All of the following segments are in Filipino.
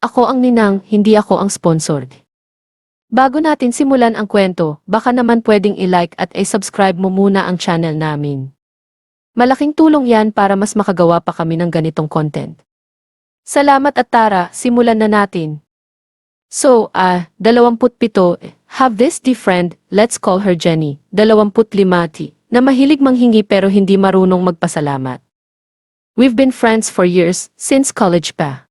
Ako ang ninang, hindi ako ang sponsored. Bago natin simulan ang kwento, baka naman pwedeng i-like at i-subscribe mo muna ang channel namin. Malaking tulong yan para mas makagawa pa kami ng ganitong content. Salamat at tara, simulan na natin. So, 27, have this dear friend, let's call her Jenny, 25, na mahilig manghingi pero hindi marunong magpasalamat. We've been friends for years, since college pa.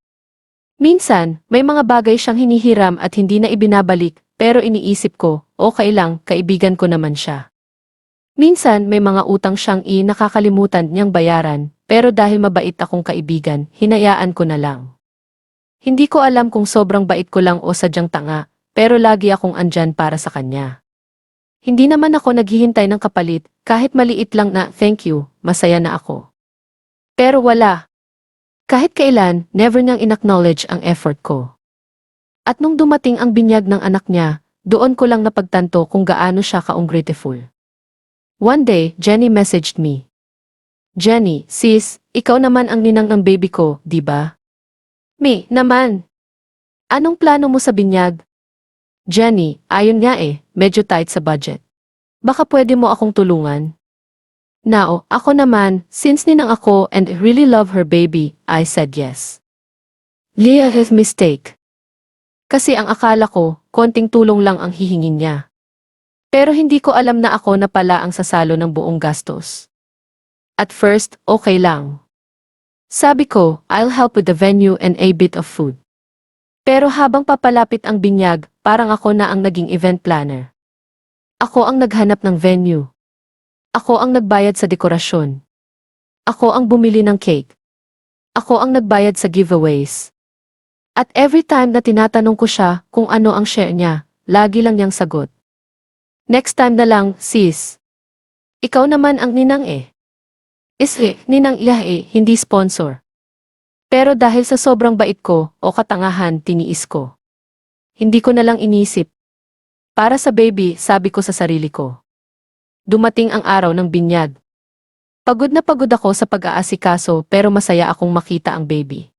Minsan, may mga bagay siyang hinihiram at hindi na ibinabalik, pero iniisip ko, okay lang, kaibigan ko naman siya. Minsan, may mga utang siyang nakakalimutan niyang bayaran, pero dahil mabait akong kaibigan, hinayaan ko na lang. Hindi ko alam kung sobrang bait ko lang o sadyang tanga, pero lagi akong andyan para sa kanya. Hindi naman ako naghihintay ng kapalit, kahit maliit lang na thank you, masaya na ako. Pero wala. Kahit kailan, never niyang inacknowledge ang effort ko. At nung dumating ang binyag ng anak niya, doon ko lang napagtanto kung gaano siya ka-ungrateful. One day, Jenny messaged me. Jenny, sis, ikaw naman ang ninang ng baby ko, di ba? Me, naman. Anong plano mo sa binyag? Jenny, ayun nga medyo tight sa budget. Baka pwede mo akong tulungan? Now, ako naman, since ninang ako and really love her baby, I said yes. Leah has mistake. Kasi ang akala ko, konting tulong lang ang hihingin niya. Pero hindi ko alam na ako na pala ang sasalo ng buong gastos. At first, okay lang. Sabi ko, I'll help with the venue and a bit of food. Pero habang papalapit ang binyag, parang ako na ang naging event planner. Ako ang naghanap ng venue. Ako ang nagbayad sa dekorasyon. Ako ang bumili ng cake. Ako ang nagbayad sa giveaways. At every time na tinatanong ko siya kung ano ang share niya, lagi lang niyang sagot. Next time na lang, sis. Ikaw naman ang ninang ninang hindi sponsor. Pero dahil sa sobrang bait ko o katangahan, tiniis ko. Hindi ko na lang inisip. Para sa baby, sabi ko sa sarili ko. Dumating ang araw ng binyag. Pagod na pagod ako sa pag-aasikaso pero masaya akong makita ang baby.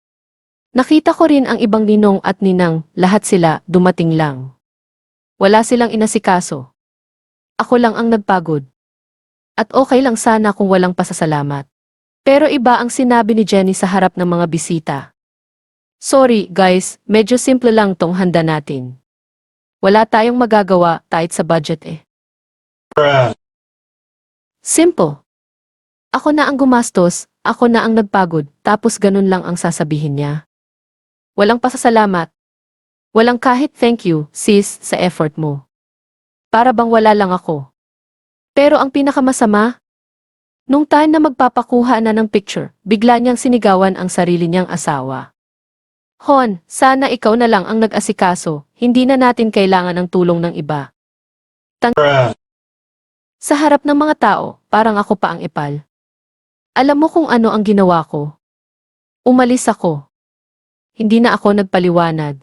Nakita ko rin ang ibang ninong at ninang, lahat sila dumating lang. Wala silang inasikaso. Ako lang ang nagpagod. At okay lang sana kung walang pasasalamat. Pero iba ang sinabi ni Jenny sa harap ng mga bisita. Sorry guys, medyo simple lang tong handa natin. Wala tayong magagawa kahit sa budget Simple. Ako na ang gumastos, ako na ang nagpagod, tapos ganun lang ang sasabihin niya. Walang pasasalamat. Walang kahit thank you, sis, sa effort mo. Para bang wala lang ako. Pero ang pinakamasama, nung time na magpapakuha na ng picture, bigla niyang sinigawan ang sarili niyang asawa. Hon, sana ikaw na lang ang nag-asikaso, hindi na natin kailangan ng tulong ng iba. Sa harap ng mga tao, parang ako pa ang ipal. Alam mo kung ano ang ginawa ko? Umalis ako. Hindi na ako nagpaliwanag.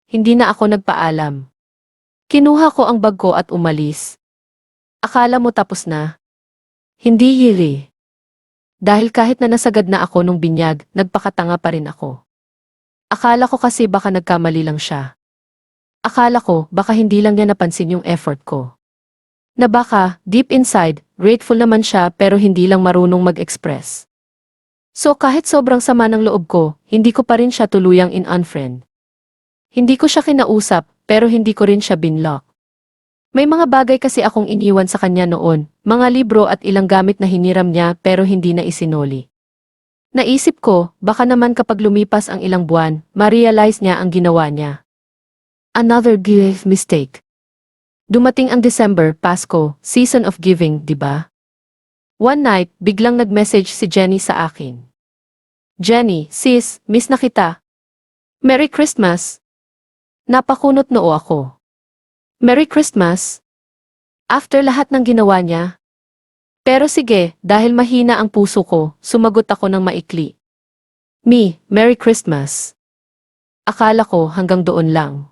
Hindi na ako nagpaalam. Kinuha ko ang bag ko at umalis. Akala mo tapos na? Hindi hili. Dahil kahit na nasagad na ako nung binyag, nagpakatanga pa rin ako. Akala ko kasi baka nagkamali lang siya. Akala ko baka hindi lang niya napansin yung effort ko. Na baka, deep inside, grateful naman siya pero hindi lang marunong mag-express. So kahit sobrang sama ng loob ko, hindi ko pa rin siya tuluyang in-unfriend. Hindi ko siya kinausap, pero hindi ko rin siya binlock. May mga bagay kasi akong iniwan sa kanya noon, mga libro at ilang gamit na hiniram niya pero hindi na isinoli. Naisip ko, baka naman kapag lumipas ang ilang buwan, ma-realize niya ang ginawa niya. Another grave mistake. Dumating ang December, Pasko, season of giving, di ba? One night, biglang nag-message si Jenny sa akin. Jenny, sis, miss na kita. Merry Christmas. Napakunot noo ako. Merry Christmas. After lahat ng ginawa niya. Pero sige, dahil mahina ang puso ko, sumagot ako ng maikli. Merry Christmas. Akala ko hanggang doon lang.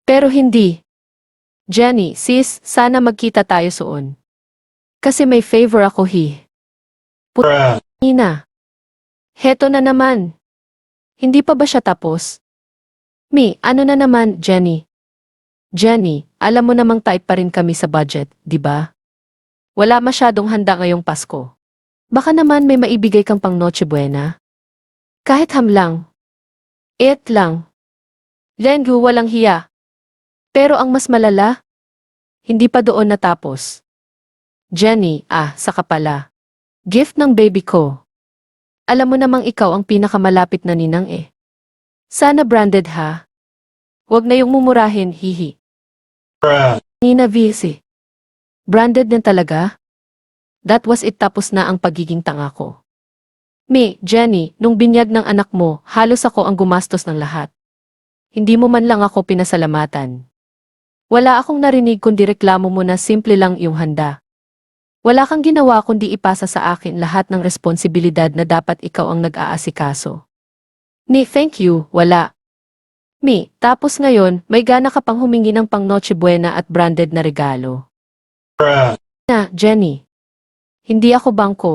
Pero hindi. Jenny, sis, sana magkita tayo soon. Kasi may favor ako Ina. Heto na naman. Hindi pa ba siya tapos? Mi, ano na naman, Jenny? Jenny, alam mo namang tight pa rin kami sa budget, di ba? Wala masyadong handa ngayong Pasko. Baka naman may maibigay kang pang Noche Buena? Kahit ham lang. Et lang. Lengu walang hiya. Pero ang mas malala, hindi pa doon natapos. Jenny, saka pala. Gift ng baby ko. Alam mo namang ikaw ang pinakamalapit na ninang eh. Sana branded ha. Huwag na yung mumurahin, hihi. Nina VC. Branded din talaga? That was it, tapos na ang pagiging tanga ko. Mi, Jenny, nung binyag ng anak mo, halos ako ang gumastos ng lahat. Hindi mo man lang ako pinasalamatan. Wala akong narinig kundi reklamo mo na simple lang yung handa. Wala kang ginawa kundi ipasa sa akin lahat ng responsibilidad na dapat ikaw ang nag-aasikaso. Ni, thank you, wala. Mi, tapos ngayon, may gana ka pang humingi ng pang Noche Buena at branded na regalo. Na, Jenny. Hindi ako bangko.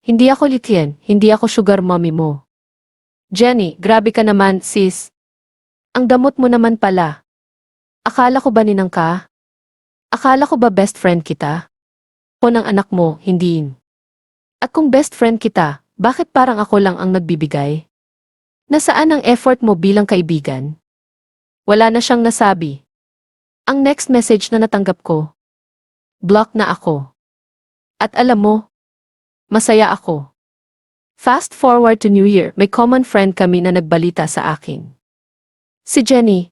Hindi ako litien, hindi ako sugar mommy mo. Jenny, grabe ka naman, sis. Ang damot mo naman pala. Akala ko ba ninang ka? Akala ko ba best friend kita? O ng anak mo, hindi. At kung best friend kita, bakit parang ako lang ang nagbibigay? Nasaan ang effort mo bilang kaibigan? Wala na siyang nasabi. Ang next message na natanggap ko, block na ako. At alam mo, masaya ako. Fast forward to New Year, may common friend kami na nagbalita sa akin. Si Jenny.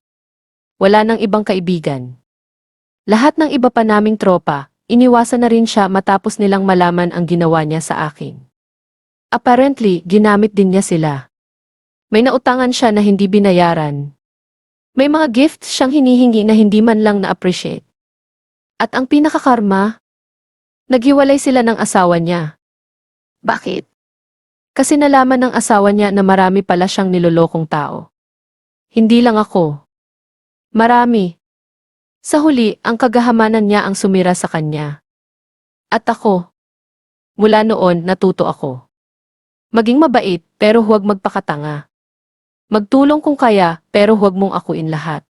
Wala nang ibang kaibigan. Lahat ng iba pa naming tropa, iniwasan na rin siya matapos nilang malaman ang ginawa niya sa akin. Apparently, ginamit din niya sila. May nautangan siya na hindi binayaran. May mga gifts siyang hinihingi na hindi man lang na-appreciate. At ang pinakakarma, naghiwalay sila ng asawa niya. Bakit? Kasi nalaman ng asawa niya na marami pala siyang nilolokong tao. Hindi lang ako. Marami. Sa huli, ang kagahamanan niya ang sumira sa kanya. At ako. Mula noon, natuto ako. Maging mabait, pero huwag magpakatanga. Magtulong kung kaya, pero huwag mong akuin lahat.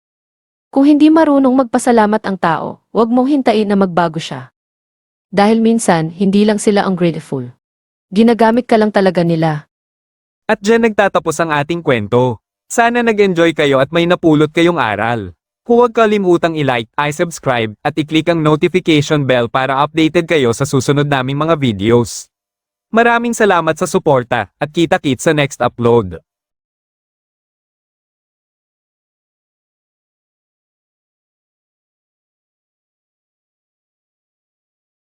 Kung hindi marunong magpasalamat ang tao, huwag mong hintayin na magbago siya. Dahil minsan, hindi lang sila ang grateful. Ginagamit ka lang talaga nila. At dyan nagtatapos ang ating kwento. Sana nag-enjoy kayo at may napulot kayong aral. Huwag kalimutang i-like, i-subscribe, at i-click ang notification bell para updated kayo sa susunod naming mga videos. Maraming salamat sa suporta, at kita-kits sa next upload.